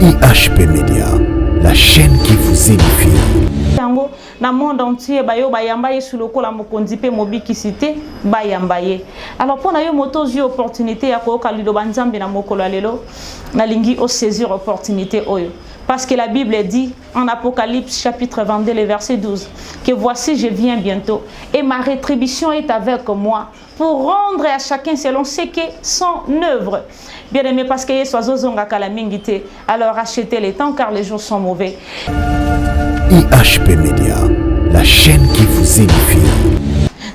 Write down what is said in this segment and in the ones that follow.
IHP Média, la chaîne qui vous édifie. Dans le monde entier, bayo bayambaye sur le col à mokondipe mobikisité bayambaye. Alors pour nayo moto zi opportunité ya ko kalido banzambe na mokolo lelo na lingi o saisir opportunité oyo. Parce que la Bible dit en Apocalypse chapitre 22 le verset 12 que voici je viens bientôt et ma rétribution est avec moi pour rendre à chacun selon ce qu'est son œuvre. Bien aimé, parce que alors achetez les temps car les jours sont mauvais. IHP Média, la chaîne qui vous édifie.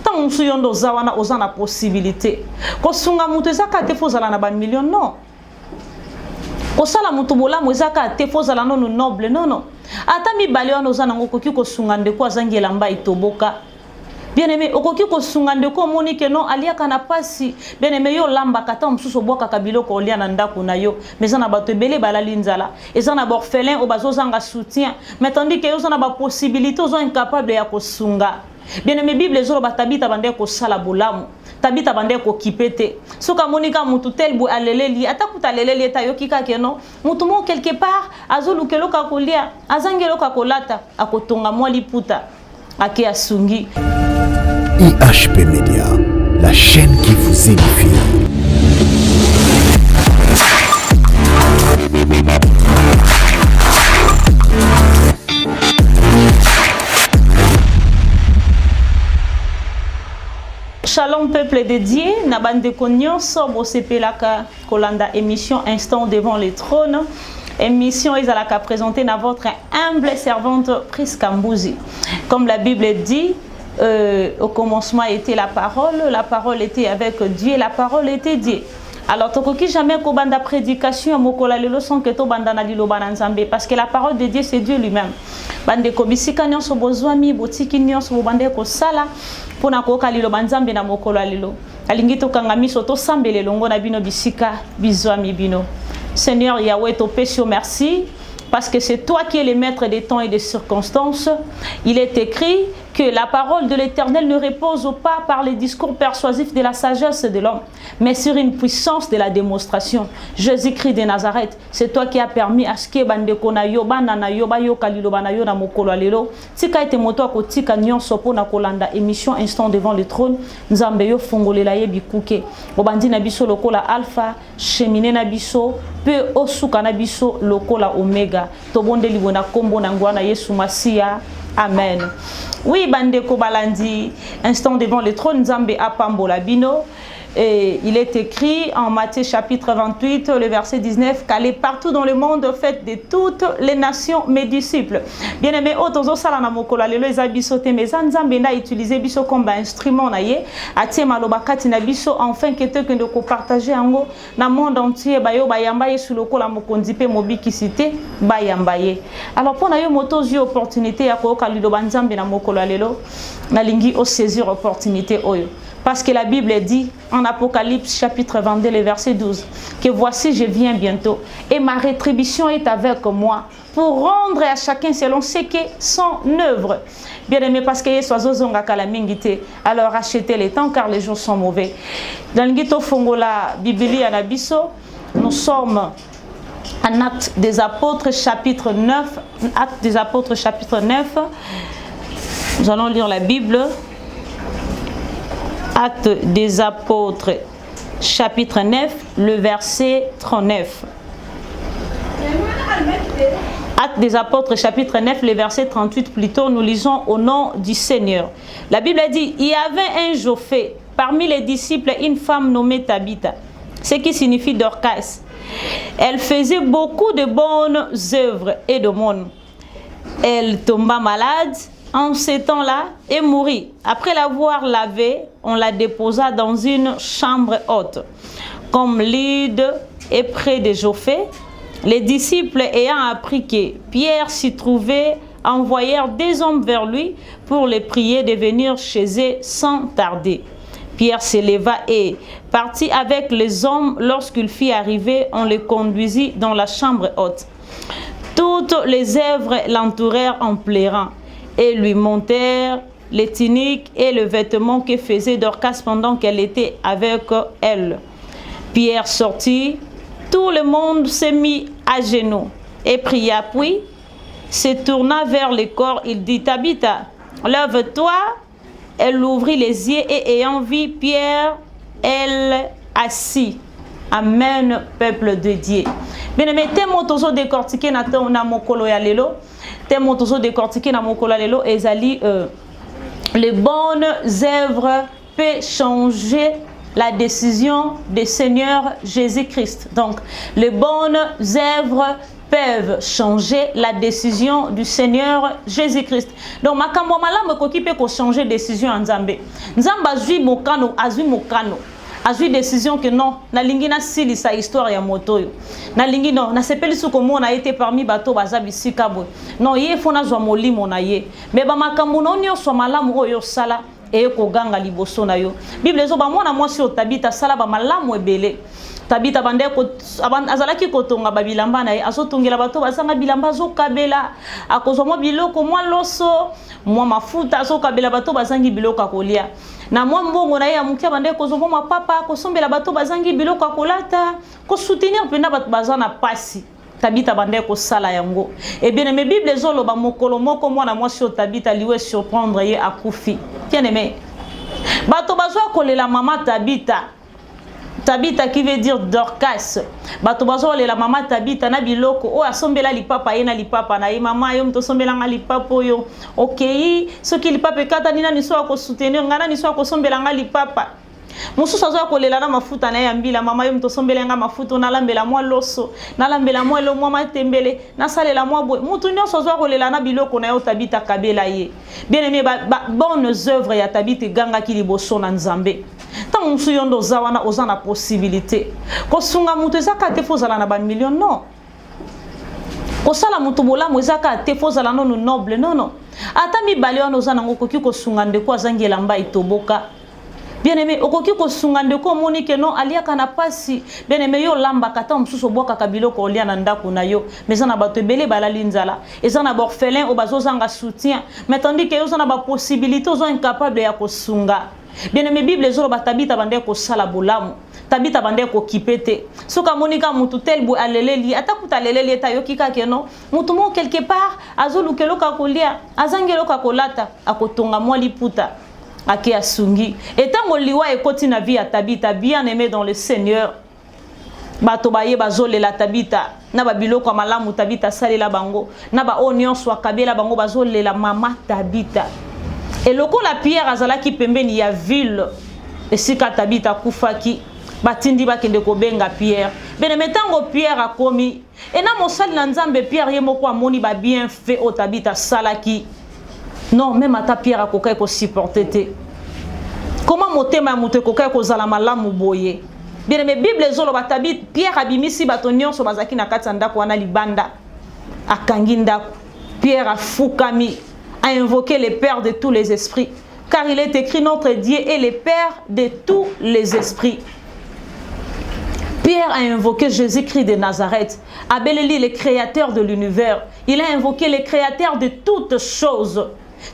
Tant que nous avons la possibilité, que nous avons des millions, non. Kosala mutu bola mwezaka te fozala no noble non non ata mi balio no zana ngokoki ko sungande ko azangela mba itoboka bien aimé okoki ko sungande ko monike no aliaka na pasi bien aimé yo lamba kata msuso boka kabilo ko lia na ndako na yo mais na bato belé balali nzala ezana ba orphelin o bazozanga soutien mais tandis que yo zana ba possibilité ozo incapable ya ko sunga bien aimé Bible zolo batabita bande ko sala bolamu tabita bande ko kipete soka monika mutu telbu aleleli atakuta leleli eta yokika keno mutu mo quelque part azolu kelo ka kolia azangelo ka kolata akotonga mwali puta ake asungi. IHP Média, la chaîne qui vous édifie. Shalom peuple dédié, Nabande Konyon, Sobo Sepelaka, Kolanda, émission Instant devant le trône. Émission Isalaka présentée à votre humble servante Priska Mbouzi. Comme la Bible dit, au commencement était la parole était avec Dieu, la parole était Dieu. Alors, tokoki jamais ko banda prédication mokola lelo son que to banda na lilo bananzambe parce que la parole de Dieu c'est Dieu lui-même. Bande ko bisika nyonso bozwami botiki nyonso bande ko sala pona ko kalilo banzambe na mokola lelo. Alingi to kangamiso to sambele longo na bino bisika bizwami bino. Seigneur Yahweh to pécho merci parce que c'est toi qui es le maître des temps et des circonstances. Il est écrit que la parole de l'Éternel ne repose pas par les discours persuasifs de la sagesse de l'homme, mais sur une puissance de la démonstration. Jésus-Christ de Nazareth, c'est toi qui as permis à ce que bandeko na yo banana yo ba yo kalilo bana yo na mokolo lelo tika ete moto akotika nyonso pona kolanda émission Instant devant le trône nzambe yo fongolela yebi kuke obandi na biso lokola alpha cheminer na biso pe osuka na biso lokola omega tobondeli bona kombo na ngwana Yesu Masia. Amen. Oui, bandeko balandi, Instant devant le trône, Nzambe apambola bino. Et il est écrit en Matthieu chapitre 28, le verset 19, qu'allez partout dans le monde, faites de toutes les nations mes disciples. Bien aimé, otozo salana mokola lelo ezabiso te mais Nzambe na utiliser biso comme instrument na ye, atie malobakati na biso enfin que te que de ko partager ango na monde entier bayo bayambaye sur le kola mokondipe mobikisité bayambaye. Alors pour na yo moto zi opportunité ya ko kalido banzambe na mokola lelo na lingi o saisir opportunité oyo. Parce que la Bible dit en Apocalypse chapitre 22 le verset 12 que voici je viens bientôt et ma rétribution est avec moi pour rendre à chacun selon ce qu'est son œuvre. Bien aimé, parce que alors achetez les temps car les jours sont mauvais. Dans le Gito Fongola Bibli Anabiso, nous sommes en Actes des Apôtres chapitre 9. Actes des Apôtres chapitre 9. Nous allons lire la Bible. Actes des Apôtres, chapitre 9, le verset 39. Actes des Apôtres, chapitre 9, le verset 38, plutôt, nous lisons au nom du Seigneur. La Bible dit, il y avait un Jophé, parmi les disciples, une femme nommée Tabitha, ce qui signifie Dorcas. Elle faisait beaucoup de bonnes œuvres et de monde. Elle tomba malade en ce temps-là et mourit. Après l'avoir lavée, on la déposa dans une chambre haute. Comme Lyde est près de Jophé, les disciples ayant appris que Pierre s'y trouvait, envoyèrent des hommes vers lui pour les prier de venir chez eux sans tarder. Pierre se leva et partit avec les hommes. Lorsqu'il fut arrivé, on le conduisit dans la chambre haute. Toutes les œuvres l'entourèrent en pleurant et lui montèrent les tuniques et le vêtement que faisait Dorcas pendant qu'elle était avec elle. Pierre sortit, tout le monde s'est mis à genoux et pria, puis se tourna vers le corps, il dit, Tabitha, lève-toi. Elle ouvrit les yeux et ayant vu Pierre, elle assit. Amen, peuple de Dieu. Bien aimé, tellement toujours décortiqué na mokolo ya lelo, tellement toujours décortiqué na mokolo ya lelo, ezali les bonnes œuvres peuvent changer la décision du Seigneur Jésus-Christ. Donc, les bonnes œuvres peuvent changer la décision du Seigneur Jésus-Christ. Donc, makambo malamu koki pe ko changer décision en Nzambe. Nzambe azui mokano, azui décision que non, na lingi na sili sa histoire ya moto yo. Na lingi non, na sepeli suko mo na été parmi bato bazabi sikabo. Non, ye fona zwa molimo na ye. Mais ba makambo no nyonso malamu oyo sala e ko ganga liboso na yo. Bible zo ba mona mwasi o Tabitha sala ba malamu ebele. Tabitha bande ko azalaki kotonga babilamba na ye azotongela bato basanga bilamba azokabela akozwa biloko mwa loso mwa mafuta azokabela bato bazangi biloko akolia na mwa mbongo na ye ya mukia bande kozwa mapapa kosombela bato bazangi biloko akolata ko soutenir pena bato bazana pasi. Tabitha bande ko sala yango et bien aimé Bible ezoloba mokolo moko mwana mwasi o Tabitha liwe surprendre ye akufi. Bien aimé bato bazwa kolela mama Tabitha qui veut dire Dorcas. Bato bazo le la mama Tabitha na biloko o asombela lipapa ye na lipapa na ye mama yo mto sombela nga lipapa yo. OK, ce qui lipapa kata nina ni so ko soutenir ngana ni so ko sombela nga lipapa. Mususu azo kolela na mafuta na ya mbila mama yo mto sombela nga mafuta na lambela mwa loso na lambela mwa lo mwa matembele na salela mwa boy. Mutu nyonso azo kolela na biloko na yo Tabitha kabela ye. Bien aimé bonnes œuvres ya Tabitha ganga ki liboso na Nzambe. Tant musu yondo zawana ozana possibilité ko sunga mutu ezaka te fozala na ban million non ko sala mutu bolamu ezaka te fozala no noble non ata mi bale wana ozana ngokoki ko sunga ndeko azangela mba itoboka. Bien aimé okoki ko sunga ndeko moni ke non aliaka na pasi. Bien aimé yo lamba kata mususu boka kabilo ko lia na ndako na yo mais na bato ebele balali nzala ezana ba orphelin o bazozanga soutien mais tandis que yo zana ba possibilité ozo incapable ya ko sunga. Bien aimé Bible ezoloba Tabitha bande ko sala bolamu Tabitha bande ko kipete soka monika mutu tel bu aleleli atakuta leleli eta yokika keno mutu mo quelque part azolukelo ka kolia azangelo ka kolata akotonga mwa liputa ake asungi etango liwa ekoti na vie ya Tabitha bien aimé dans le Seigneur bato baye bazolela Tabitha na babiloko malamu Tabitha salela bango na ba onion swa kabela bango bazolela mama Tabitha. Et loko la pierre azalaki pembeni ya ville esika Tabitha kufaki batindi bakende ko benga Pierre bene metango Pierre akomi et na mosali na Nzambe Pierre ye moko amoni ba bien fait o Tabitha salaki non même ata Pierre akokai ko supporter te comment motema mutu kokai ko zala malamu boye bien mais Bible ezoloba Tabitha Pierre abimisi batonyon so bazaki na kati ndako wana libanda akangi ndako Pierre afukami a invoqué le Père de tous les esprits. Car il est écrit notre Dieu est le Père de tous les esprits. Pierre a invoqué Jésus-Christ de Nazareth. Abeleli, le créateur de l'univers. Il a invoqué le créateur de toutes choses.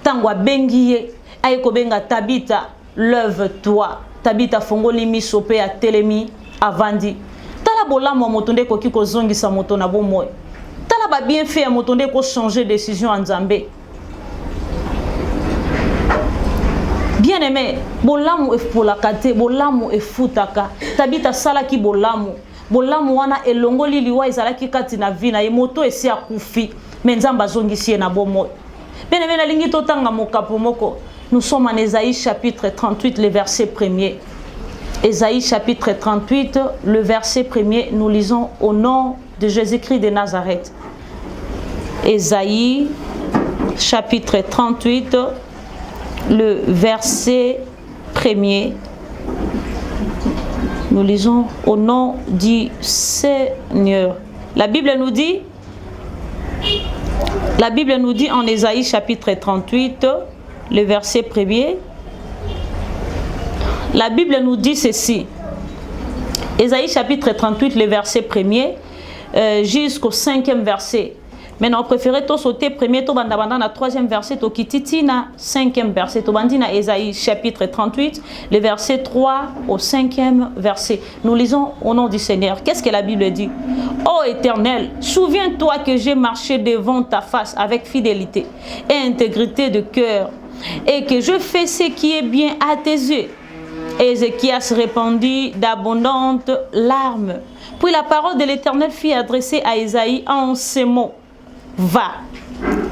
Tangwa bengiye, aiko benga Tabitha, lève-toi. Tabitha fongoli misope a telemi avandi. Tala bola mo motonde ko kiko zongi sa motona bomoy. Tala ba bien fait a motonde ko changer décision en Nzambe. Bien aimé, bolamu efulakate, bolamu efutaka. Tabitha salaki bolamu. Bolamu wana elongoli liwa ezalaki kati na vina ye moto esi akufi. Mais Nzamba zongisi na bomo. Bien aimé na lingi totanga mokapo moko. Nous sommes en Ésaïe chapitre 38 le verset 1er. Ésaïe chapitre 38 le verset 1er, nous lisons au nom de Jésus-Christ de Nazareth. Ésaïe chapitre 38 le verset 1er, nous lisons au nom du Seigneur. La Bible nous dit en Ésaïe chapitre 38, le verset 1er, la Bible nous dit ceci. Ésaïe chapitre 38, le verset 1er, jusqu'au 5e verset. Maintenant, on préférait tout sauter premier, tout bandabanda na 3e verset, tout kititi na 5e verset, tout bandi na Ésaïe chapitre 38, les versets 3 au 5e verset. Nous lisons au nom du Seigneur. Qu'est-ce que la Bible dit? Ô Éternel, souviens-toi que j'ai marché devant ta face avec fidélité et intégrité de cœur, et que je fais ce qui est bien à tes yeux. Ézéchias répondit d'abondantes larmes. Puis la parole de l'Éternel fut adressée à Ésaïe en ces mots. Va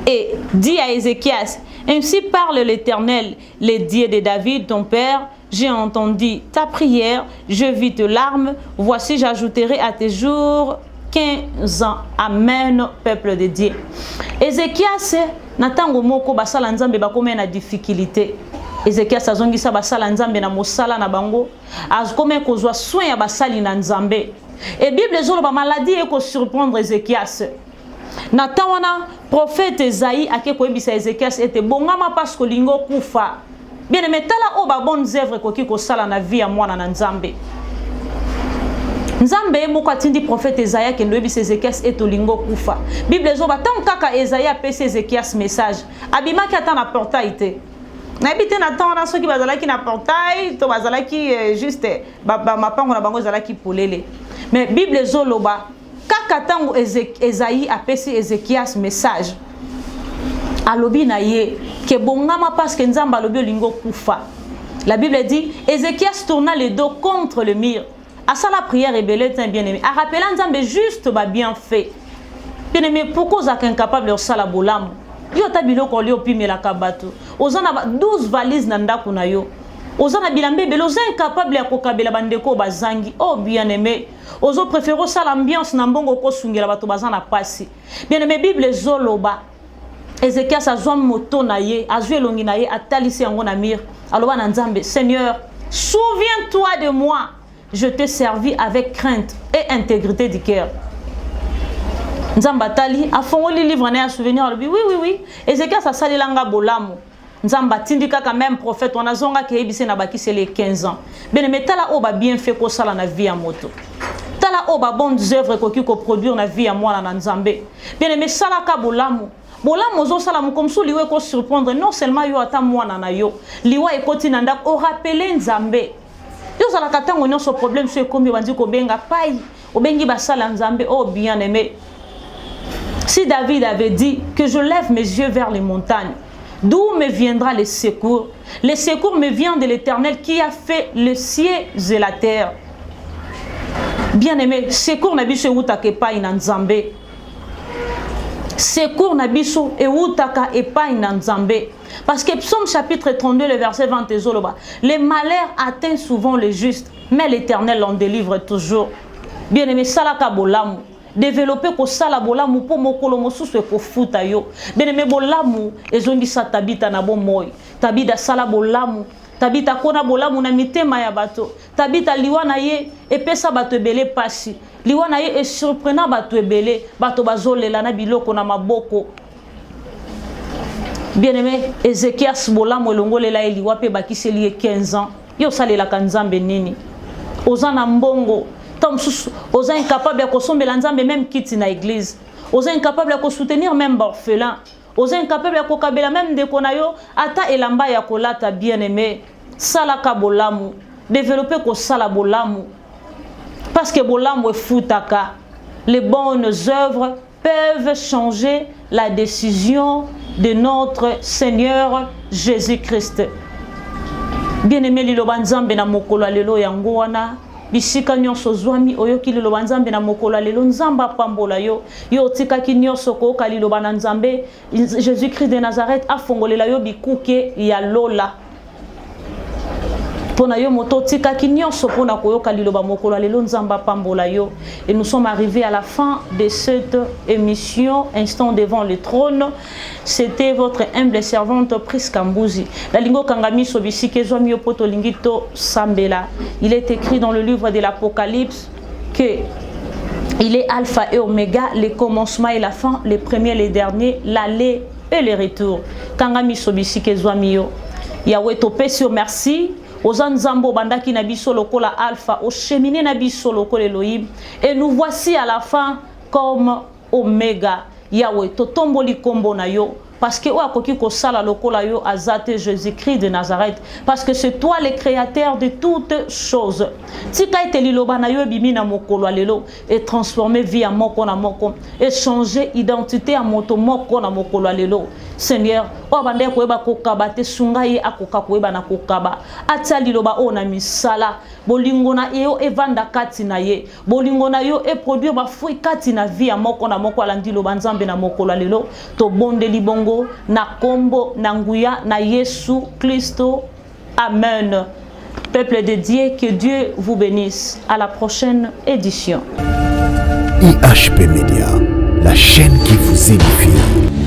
et dis à Ézéchias, ainsi parle l'Éternel, le Dieu de David, ton père. J'ai entendu ta prière, je vis tes larmes. Voici, j'ajouterai à tes jours 15 ans. Amen, peuple de Dieu. Ézéchias, natango moko basala nzambe bakome na difficulté. Ézéchias azongisa basala nzambe na mosala na bango. Azokome kozwa soin ya basali na nzambe. Et Bible ezoloba maladie eko surprendre Ézéchias. Natan wana prophète Esaïe ake koyebisa Ézéchias ete bongama parce que lingo kufa. Bien aimé, tala o ba bonnes œuvres koki kosala na vie ya mwana na nzambe. Nzambe moko atindi prophète Esaïe ke ndoyebisa Ézéchias ete lingo kufa. Bible ezoba tant kaka Esaïe apesi Ézéchias message. Abimaki ata na portail te. Na ebite na temps na soki bazalaki na portail to bazalaki juste mapango na bango zalaki polele. Mais Bible ezoloba kaka tango Esaïe apesi Ézéchias message. Alobi na ye ke bongama parce que nzamba alobi lingo kufa. La Bible dit Ézéchias tourna le dos contre le mur. À ça la prière rebelle est bien aimé. A rappeler nzambe juste ba bien fait. Bien aimé, pourquoi vous êtes incapable de sala bolam? Yo tabilo ko lio pimela kabato. Ozana 12 valises na ndako na yo. Ozana bilambe belo zen incapable ya kokabela bandeko bazangi. Oh bien aimé, ozo préféro ça l'ambiance na mbongo ko sungela bato bazana pasi. Bien aimé, Bible zoloba. Ézéchias azwa moto na ye, azwe longi na ye atalisi yango na mir. Aloba na nzambe, Seigneur, souviens-toi de moi. Je t'ai servi avec crainte et intégrité du cœur. Nzamba tali afongoli livre na ya souvenir alobi oui. Ézéchias asali langa bolamu. Nzamba tindika quand même prophète on azonga ke ebise na bakise les 15 ans. Bien mais tala o ba bien fait ko sala na vie ya moto. Tala o ba bonnes œuvres ko ki ko produire na vie ya mwana na nzambe. Bien mais sala ka bolamu. Bolamu zo sala mu comme so liwe ko surprendre non seulement yo ata mwana na yo. Liwa ekoti na ndak o rappeler nzambe. Yo sala katango nyonso problème so ekombi bandi ko benga pai. Obengi basala nzambe oh bien aimé. Si David avait dit que je lève mes yeux vers les montagnes, d'où me viendra le secours? Le secours me vient de l'Éternel qui a fait le ciel et la terre. Bien aimé, secours nabiso eutaka epai na nzambe. Secours nabiso eutaka epai na nzambe. Parce que Psaume chapitre 32, le verset 20 ezoloba, les malheurs atteignent souvent les justes, mais l'Éternel en délivre toujours. Bien aimé, salaka bolamu. Développer ko sala bolamu po mokolo mosusu ko futa yo. Beneme bolamu ezongisa tabita na bomoy. Tabita sala bolamu, tabita kona bolamu na mitema ya bato. Tabita liwana ye epesa bato ebele pasi. Liwana ye e surprenant bato ebele, bato bazolela na biloko na maboko. Bien-aimé, Ézéchias bolamu elongolela eliwa pe bakiseli 15 ans. Yo salela kanzambe nini? Ozana mbongo aux incapables de consommer l'ensemble même quitte na église, aux incapables de soutenir même orphelin, aux incapables de kokabela même de konayo ata elamba ya kolata bien aimé, salaka bolamu, développer ko sala bolamu, parce que bolamu est futaka. Les bonnes œuvres peuvent changer la décision de notre Seigneur Jésus-Christ. Bien aimé liloba nzambe na mokolo lelo yango wana. Bisika nyonso zwami oyoki liloba nzambe na mokolo lelo nzamba pambola yo yo tikaki nyonso ko kaliloba na nzambe Jésus-Christ de Nazareth afongolela yo bikuke ya lola pona yo moto tikaki nyonso pona koyoka liloba mokolo lelo nzamba pambola yo. Et nous sommes arrivés à la fin de cette émission Instant devant le trône. C'était votre humble servante Priska Mbuzi. La lingo kangami sobisike zwami yo poto lingito sambela. Il est écrit dans le livre de l'Apocalypse que il est alpha et oméga, le commencement et la fin, le premier, le dernier, l'aller et le retour. Kangami sobisike zwami yo. Yahweh topé sur merci. Ozanzambo bandaki na biso lokola alpha, au cheminé na biso lokola Elohim. Et nous voici à la fin comme oméga. Yahweh totomboli kombo na yo parce que oakoki ko sala lokola yo azate Jésus-Christ de Nazareth parce que c'est toi le créateur de toutes choses. Tika ete liloba na yo bimi na mokolo lelo et transformer vie à moko na moko et changer identité à moto moko na mokolo lelo. Seigneur, o bande ko eba ko kabate sunga ye akoka ko eba na ko kaba. Atia liloba o na misala bolingo na yo evanda kati na ye. Bolingo na yo e produire ba fruit kati na vie à moko na moko alandi loba nzambe na mokolo lelo to bonde libongo na kombo na nguya na Yesu Christo. Amen. Peuple de Dieu, que Dieu vous bénisse. À la prochaine édition. IHP Media, la chaîne qui vous édifie.